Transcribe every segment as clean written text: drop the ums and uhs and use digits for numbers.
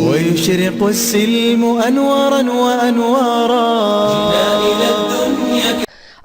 ويشرق السلم أنوارا وأنوارا.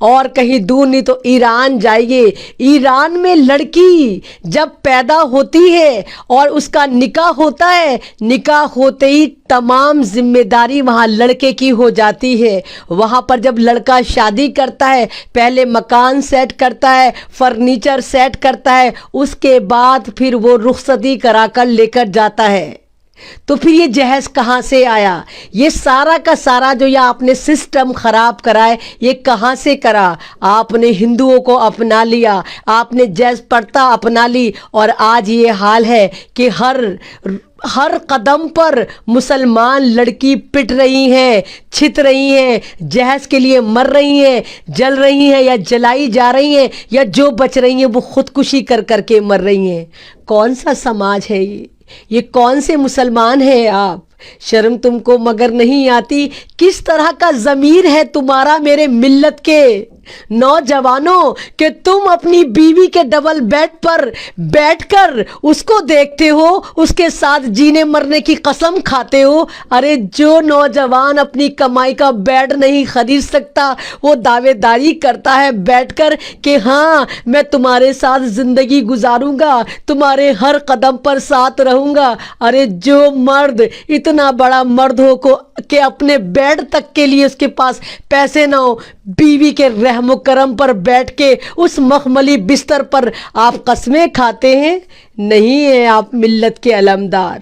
اور کہیں دور نہیں تو ایران جائیے. ایران میں لڑکی جب پیدا ہوتی ہے اور اس کا نکاح ہوتا ہے, نکاح ہوتے ہی تمام ذمہ داری وہاں لڑکے کی ہو جاتی ہے. وہاں پر جب لڑکا شادی کرتا ہے, پہلے مکان سیٹ کرتا ہے, فرنیچر سیٹ کرتا ہے, اس کے بعد پھر وہ رخصتی کرا کر لے کر جاتا ہے. تو پھر یہ جہیز کہاں سے آیا؟ یہ سارا کا سارا جو یہ آپ نے سسٹم خراب کرا ہے, یہ کہاں سے کرا؟ آپ نے ہندوؤں کو اپنا لیا, آپ نے جہیز پرتا اپنا لی, اور آج یہ حال ہے کہ ہر قدم پر مسلمان لڑکی پٹ رہی ہیں, چھت رہی ہیں, جہیز کے لیے مر رہی ہیں, جل رہی ہیں یا جلائی جا رہی ہیں, یا جو بچ رہی ہیں وہ خودکشی کر کر کے مر رہی ہیں. کون سا سماج ہے یہ کون سے مسلمان ہیں آپ؟ شرم تم کو مگر نہیں آتی؟ کس طرح کا ضمیر ہے تمہارا میرے ملت کے نوجوانوں کہ تم اپنی بیوی کے ڈبل بیڈ پر بیٹھ کر اس کو دیکھتے ہو, اس کے ساتھ جینے مرنے کی قسم کھاتے ہو. ارے جو نوجوان اپنی کمائی کا بیڈ نہیں خرید سکتا, وہ دعوے داری کرتا ہے بیٹھ کر کہ ہاں میں تمہارے ساتھ زندگی گزاروں گا, تمہارے ہر قدم پر ساتھ رہوں گا. ارے جو مرد اتنا بڑا مرد ہو کہ اپنے بیڈ تک کے لیے اس کے پاس پیسے نہ ہو, بیوی کے رحم و کرم پر بیٹھ کے اس مخملی بستر پر آپ قسمیں کھاتے ہیں. نہیں ہیں آپ ملت کے علمدار.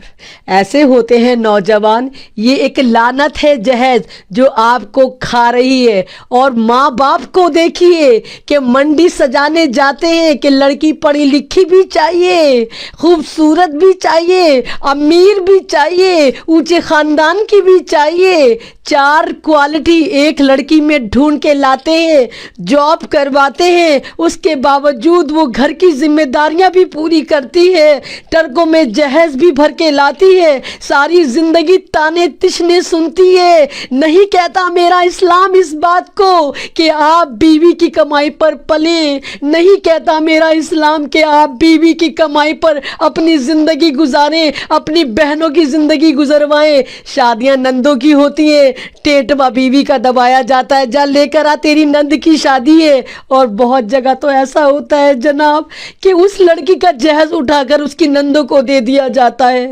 ایسے ہوتے ہیں نوجوان. یہ ایک لعنت ہے جہیز جو آپ کو کھا رہی ہے. اور ماں باپ کو دیکھیے کہ منڈی سجانے جاتے ہیں کہ لڑکی پڑھی لکھی بھی چاہیے, خوبصورت بھی چاہیے, امیر بھی چاہیے, اونچے خاندان کی بھی چاہیے. 4 کوالٹی ایک لڑکی میں ڈھونڈ کے لاتے ہیں, جاب کرواتے ہیں, اس کے باوجود وہ گھر کی ذمہ داریاں بھی پوری کرتی ہے, ٹرکوں میں جہیز بھی بھر کے لاتی ہے, ساری زندگی تانے تشنے سنتی ہے. نہیں کہتا میرا اسلام اس بات کو کہ آپ بیوی کی کمائی پر پلیں, نہیں کہتا میرا اسلام کہ آپ بیوی کی کمائی پر اپنی زندگی گزاریں, اپنی بہنوں کی زندگی گزروائیں. شادیاں نندوں کی ہوتی ہیں, ٹیٹوا بیوی کا دبایا جاتا ہے, جا لے کر آ تیری نند کی شادی ہے. اور بہت جگہ تو ایسا ہوتا ہے جناب کہ اس لڑکی کا جہیز اٹھا کر اس کی نندوں کو دے دیا جاتا ہے.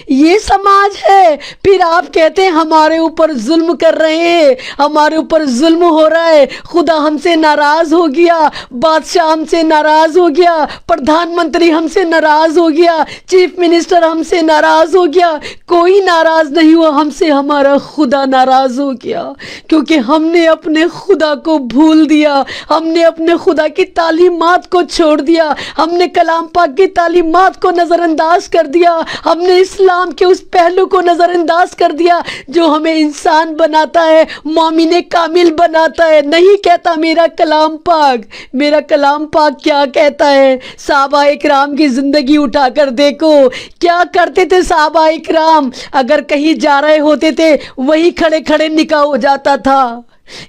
یہ سماج ہے. پھر آپ کہتے ہیں ہمارے اوپر ظلم کر رہے ہیں, ہمارے اوپر ظلم ہو رہا ہے, خدا ہم سے ناراض ہو گیا, بادشاہ ہم سے ناراض ہو گیا, پردھان منتری ہم سے ناراض ہو گیا, چیف منسٹر ہم سے ناراض ہو گیا. کوئی ناراض نہیں ہوا ہم سے, ہمارا خدا ناراض ہو گیا کیونکہ ہم نے اپنے خدا کو بھول دیا, ہم نے اپنے خدا کی تعلیمات کو چھوڑ دیا, ہم نے کلام پاک کی تعلیمات کو نظر انداز کر دیا, ہم نے اسلام کے اس پہلو کو نظر انداز کر دیا جو ہمیں انسان بناتا ہے, مومن کامل بناتا ہے. نہیں کہتا میرا کلام پاک. میرا کلام پاک کیا کہتا ہے؟ صحابہ اکرام کی زندگی اٹھا کر دیکھو, کیا کرتے تھے صحابہ اکرام. اگر کہیں جا رہے ہوتے تھے وہی کھڑے کھڑے نکاح ہو جاتا تھا.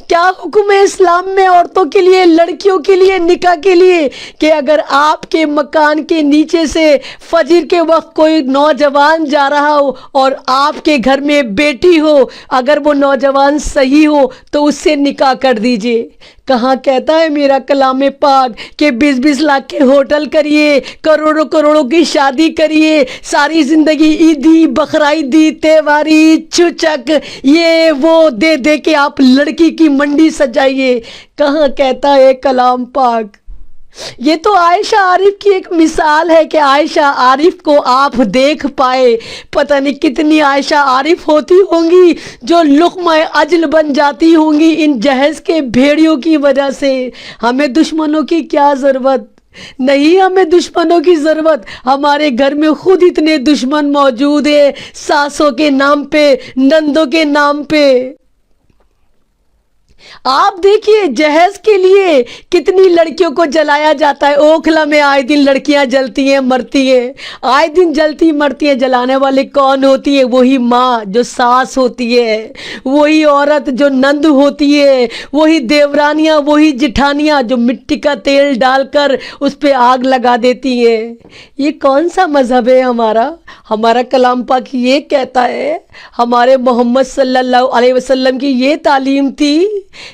کیا حکم ہے اسلام میں عورتوں کے لیے, لڑکیوں کے لیے, نکاح کے لیے کہ اگر آپ کے مکان کے نیچے سے فجر کے وقت کوئی نوجوان جا رہا ہو اور آپ کے گھر میں بیٹی ہو, اگر وہ نوجوان صحیح ہو تو اس سے نکاح کر دیجئے. کہاں کہتا ہے میرا کلام پاک کہ 20-20 لاکھ کے ہوٹل کریے, کروڑوں کروڑوں کی شادی کریے, ساری زندگی عیدی, بقرعیدی, تہواری, چچک, یہ وہ دے دے کے آپ لڑکی کی منڈی سجائیے. کہاں کہتا ہے کلام پاک؟ یہ تو عائشہ عارف کی ایک مثال ہے کہ عائشہ عارف کو آپ دیکھ پائے. پتہ نہیں کتنی عائشہ عارف ہوتی ہوں گی جو لقمہ اجل بن جاتی ہوں گی ان جہیز کے بھیڑیوں کی وجہ سے. ہمیں دشمنوں کی کیا ضرورت؟ نہیں ہمیں دشمنوں کی ضرورت. ہمارے گھر میں خود اتنے دشمن موجود ہیں, ساسوں کے نام پہ, نندوں کے نام پہ. آپ دیکھیے جہیز کے لیے کتنی لڑکیوں کو جلایا جاتا ہے. اوکھلا میں آئے دن لڑکیاں جلتی ہیں, مرتی ہیں, آئے دن جلتی مرتی ہیں. جلانے والے کون ہوتی ہے؟ وہی ماں جو ساس ہوتی ہے, وہی عورت جو نند ہوتی ہے, وہی دیورانیاں, وہی جٹھانیاں جو مٹی کا تیل ڈال کر اس پہ آگ لگا دیتی ہیں. یہ کون سا مذہب ہے ہمارا؟ ہمارا کلام پاک یہ کہتا ہے, ہمارے محمد صلی اللہ علیہ وسلم کی یہ تعلیم تھی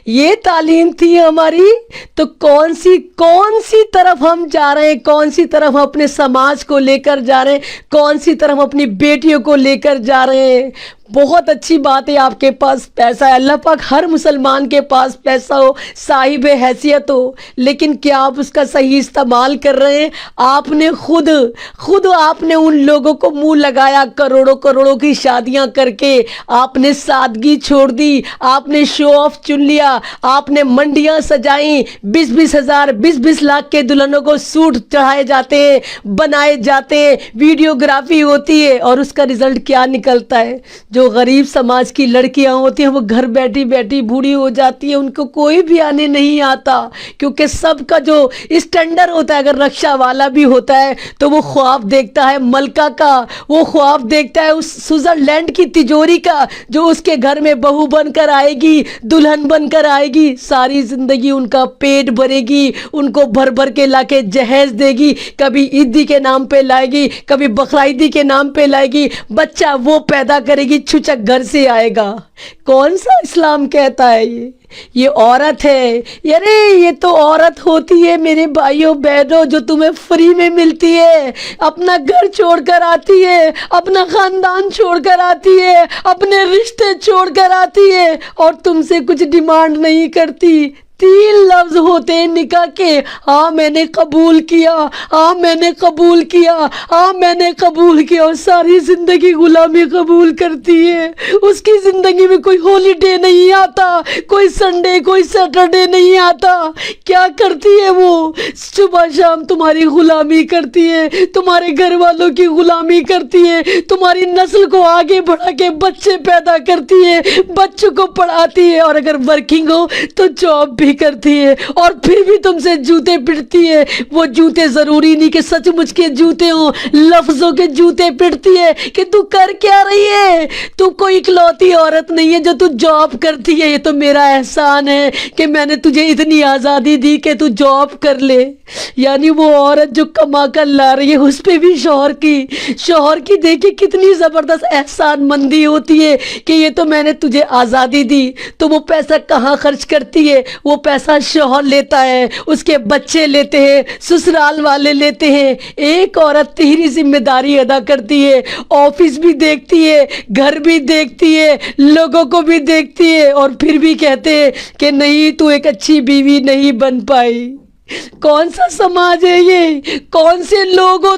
یہ تعلیم تھی ہماری تو کون سی طرف ہم جا رہے ہیں, کون سی طرف ہم اپنے سماج کو لے کر جا رہے ہیں, کون سی طرف اپنی بیٹیوں کو لے کر جا رہے ہیں. بہت اچھی بات ہے آپ کے پاس پیسہ ہے, اللہ پاک ہر مسلمان کے پاس پیسہ ہو, صاحب حیثیت ہو, لیکن کیا آپ اس کا صحیح استعمال کر رہے ہیں؟ آپ نے خود آپ نے ان لوگوں کو منہ لگایا, کروڑوں کی شادیاں کر کے آپ نے سادگی چھوڑ دی, آپ نے شو آف چن لیا, آپ نے منڈیاں سجائیں, 20 ہزار 20 لاکھ کے دلہنوں کو سوٹ چڑھائے جاتے ہیں, بنائے جاتے ہیں, ویڈیوگرافی ہوتی ہے, اور اس کا رزلٹ کیا نکلتا ہے؟ جو غریب سماج کی لڑکیاں ہوتی ہیں وہ گھر بیٹھی بیٹھی بوڑھی ہو جاتی ہیں, ان کو کوئی بھی آنے نہیں آتا, کیونکہ سب کا جو اسٹینڈرڈ ہوتا ہے, اگر رکشہ والا بھی ہوتا ہے تو وہ خواب دیکھتا ہے ملکہ کا, وہ خواب دیکھتا ہے اس سوئٹزرلینڈ کی تجوری کا جو اس کے گھر میں بہو بن کر آئے گی, دلہن بن کر آئے گی, ساری زندگی ان کا پیٹ بھرے گی, ان کو بھر کے لا کے جہیز دے گی, کبھی عیدی کے نام پہ لائے گی, کبھی بقرعیدی کے نام پہ لائے گی, بچہ وہ پیدا کرے گی, چھچک گھر سے آئے گا. کون سا اسلام کہتا ہے یہ عورت ہے؟ یارے یہ تو عورت ہوتی ہے میرے بھائیوں بہنوں جو تمہیں فری میں ملتی ہے, اپنا گھر چھوڑ کر آتی ہے, اپنا خاندان چھوڑ کر آتی ہے, اپنے رشتے چھوڑ کر آتی ہے, اور تم سے کچھ ڈیمانڈ نہیں کرتی. 3 لفظ ہوتے ہیں نکاح کے, ہاں میں نے قبول کیا, ہاں میں نے قبول کیا, ہاں میں نے قبول کیا, اور ساری زندگی غلامی قبول کرتی ہے. اس کی زندگی میں کوئی ہالیڈے نہیں آتا, کوئی سنڈے کوئی سیٹرڈے نہیں آتا. کیا کرتی ہے وہ؟ صبح شام تمہاری غلامی کرتی ہے, تمہارے گھر والوں کی غلامی کرتی ہے, تمہاری نسل کو آگے بڑھا کے بچے پیدا کرتی ہے, بچوں کو پڑھاتی ہے, اور اگر ورکنگ ہو تو جاب بھی کرتی ہے, اور پھر بھی تم سے جوتے پٹتی ہے. وہ جوتے ضروری نہیں کہ سچ مچ کے جوتے ہوں, لفظوں کے جوتے پٹتی ہے کہ تو کر کیا رہی ہے. تو کوئی اکلوتی عورت نہیں ہے جو تو جاب کرتی ہے. یہ تو میرا احسان ہے کہ میں نے تجھے اتنی آزادی دی کہ تو جاب کر لے. یعنی وہ عورت جو کما کر لا رہی ہے اس پہ بھی شوہر کی دیکھیں کتنی زبردست احسان مندی ہوتی ہے کہ یہ تو میں نے تجھے آزادی دی. تو وہ پیسہ کہاں خرچ کرتی ہے؟ وہ پیسہ شوہر لیتا ہے, اس کے بچے لیتے ہیں, سسرال والے لیتے ہیں. ایک عورت تیری ذمہ داری ادا کرتی ہے, آفس بھی دیکھتی ہے, گھر بھی دیکھتی ہے, لوگوں کو بھی دیکھتی ہے, اور پھر بھی کہتے ہیں کہ نہیں تو ایک اچھی بیوی نہیں بن پائی. کون سا سماج ہے یہ؟ کون سے لوگ ہو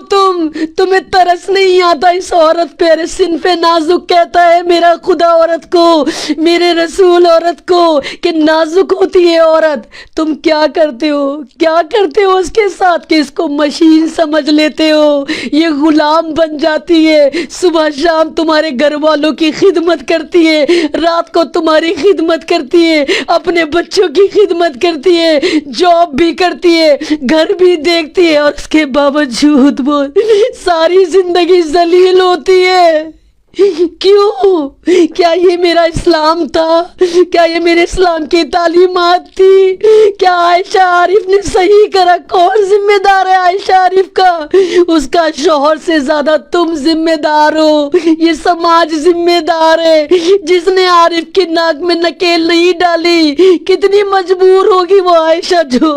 تمہیں ترس نہیں آتا اس عورت پہ؟ ارے صنف نازک کہتا ہے میرا خدا عورت کو, میرے رسول عورت کو کہ نازک ہوتی ہے عورت. تم کیا کرتے ہو اس کے ساتھ کہ اس کو مشین سمجھ لیتے ہو, یہ غلام بن جاتی ہے. صبح شام تمہارے گھر والوں کی خدمت کرتی ہے, رات کو تمہاری خدمت کرتی ہے, اپنے بچوں کی خدمت کرتی ہے, جاب بھی کرتی ہے, گھر بھی دیکھتی ہے, اور اس کے باوجود وہ ساری زندگی ذلیل ہوتی ہے. کیوں؟ کیا یہ میرا اسلام تھا؟ کیا یہ میرے اسلام کی تعلیمات تھی؟ کیا عائشہ عارف نے صحیح کرا؟ کون ذمہ دار ہے عائشہ عارف کا؟ اس کا شوہر سے زیادہ تم ذمہ دار ہو, یہ سماج ذمہ دار ہے. جس نے عارف کی ناک میں نکیل نہیں ڈالی, کتنی مجبور ہوگی وہ عائشہ جو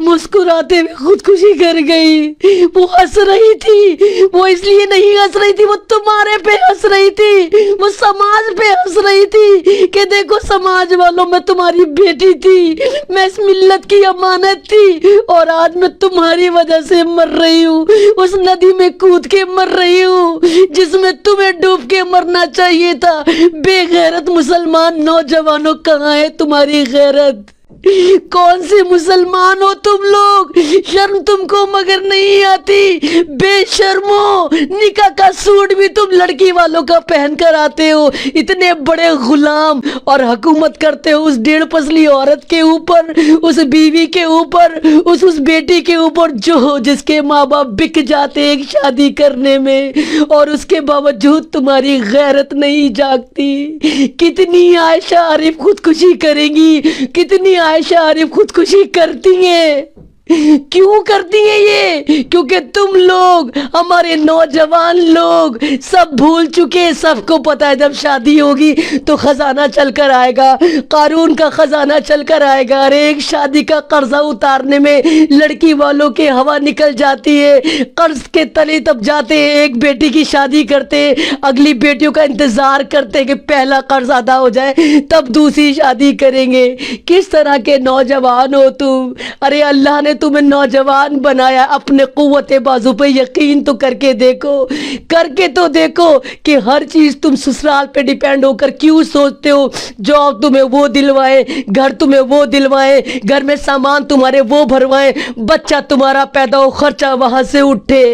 مسکراتے ہوئے خودکشی کر گئی. وہ ہنس رہی تھی, وہ اس لیے نہیں ہنس رہی تھی, وہ تمہارے پہ ہنس رہی تھی, وہ سماج پہ ہنس رہی تھی کہ دیکھو سماج والوں میں تمہاری بیٹی تھی, میں اس ملت کی امانت تھی, اور آج میں تمہاری وجہ سے مر رہی ہوں, اس ندی میں کود کے مر رہی ہوں جس میں تمہیں ڈوب کے مرنا چاہیے تھا. بے غیرت مسلمان نوجوانوں, کہاں ہے تمہاری غیرت؟ کون سے مسلمان ہو تم لوگ؟ شرم تم کو مگر نہیں آتی؟ بے شرمو, نکاح کا سوٹ بھی تم لڑکی والوں کا پہن کر آتے ہو, اتنے بڑے غلام, اور حکومت کرتے ہو اس 1.5 پسلی عورت کے اوپر, اس بیوی کے اوپر, اس بیٹی کے اوپر جس کے ماں باپ بک جاتے ایک شادی کرنے میں, اور اس کے باوجود تمہاری غیرت نہیں جاگتی. کتنی عائشہ عارف خودکشی کریں گی, کتنی عائشہ عارف خودکشی کرتی ہیں. کیوں کرتی ہیں یہ؟ کیونکہ تم لوگ، ہمارے نوجوان لوگ سب بھول چکے. سب کو پتا ہے جب شادی ہوگی تو خزانہ چل کر آئے گا، قارون کا خزانہ چل کر آئے گا. ارے ایک شادی کا قرضہ اتارنے میں لڑکی والوں کے ہوا نکل جاتی ہے، قرض کے تلے تب جاتے ہیں. ایک بیٹی کی شادی کرتے، اگلی بیٹیوں کا انتظار کرتے کہ پہلا قرض ادا ہو جائے تب دوسری شادی کریں گے. کس طرح کے نوجوان ہو تم؟ ارے اللہ نے تمہیں نوجوان بنایا، اپنے قوت بازو پہ یقین تو کر کے دیکھو، کر کے تو دیکھو کہ ہر چیز تم سسرال پہ ڈیپینڈ ہو کر کیوں سوچتے ہو؟ جاب تمہیں وہ دلوائے، گھر تمہیں وہ دلوائے، گھر میں سامان تمہارے وہ بھروائے، بچہ تمہارا پیدا ہو، خرچہ وہاں سے اٹھے.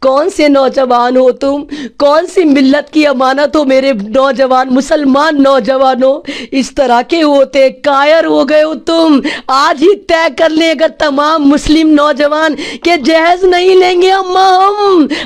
کون سے نوجوان ہو تم؟ کون سی ملت کی امانت ہو میرے نوجوان مسلمان نوجوانوں؟ اس طرح کے ہوتے کائر ہو گئے ہو تم. آج ہی طے کر لیں اگر تمام مسلم نوجوان کہ جہیز نہیں لیں گے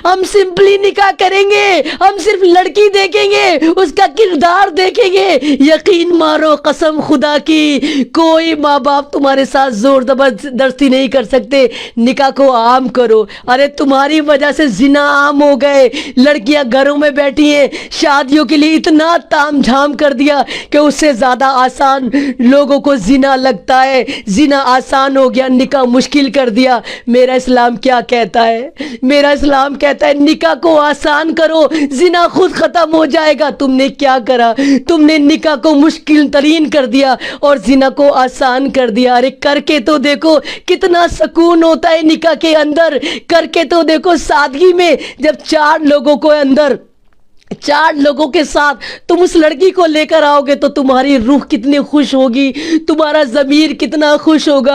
ہم سمپلی نکاح کریں گے، ہم صرف لڑکی دیکھیں گے، اس کا کردار دیکھیں گے. یقین مارو قسم خدا کی، کوئی ماں باپ تمہارے ساتھ زور زبردستی نہیں کر سکتے. نکاح کو عام کرو. ارے تمہاری وجہ سے زنا عام ہو گئے. لڑکیاں گھروں میں بیٹھی ہیں، شادیوں کے لیے اتنا تام جھام کر دیا کہ اس سے زیادہ آسان لوگوں کو زنا لگتا ہے. زنا آسان ہو گیا، نکاح مشکل کر دیا. میرا اسلام کیا کہتا ہے؟ میرا اسلام کہتا ہے نکاح کو آسان کرو، زنا خود ختم ہو جائے گا. تم نے کیا کرا؟ تم نے نکاح کو مشکل ترین کر دیا اور زنا کو آسان کر دیا. ارے کر کے تو دیکھو کتنا سکون ہوتا ہے نکاح کے اندر. کر کے تو دیکھو سادگی میں، جب چار لوگوں کے ساتھ تم اس لڑکی کو لے کر آؤ گے تو تمہاری روح کتنی خوش ہوگی، تمہارا ضمیر کتنا خوش ہوگا.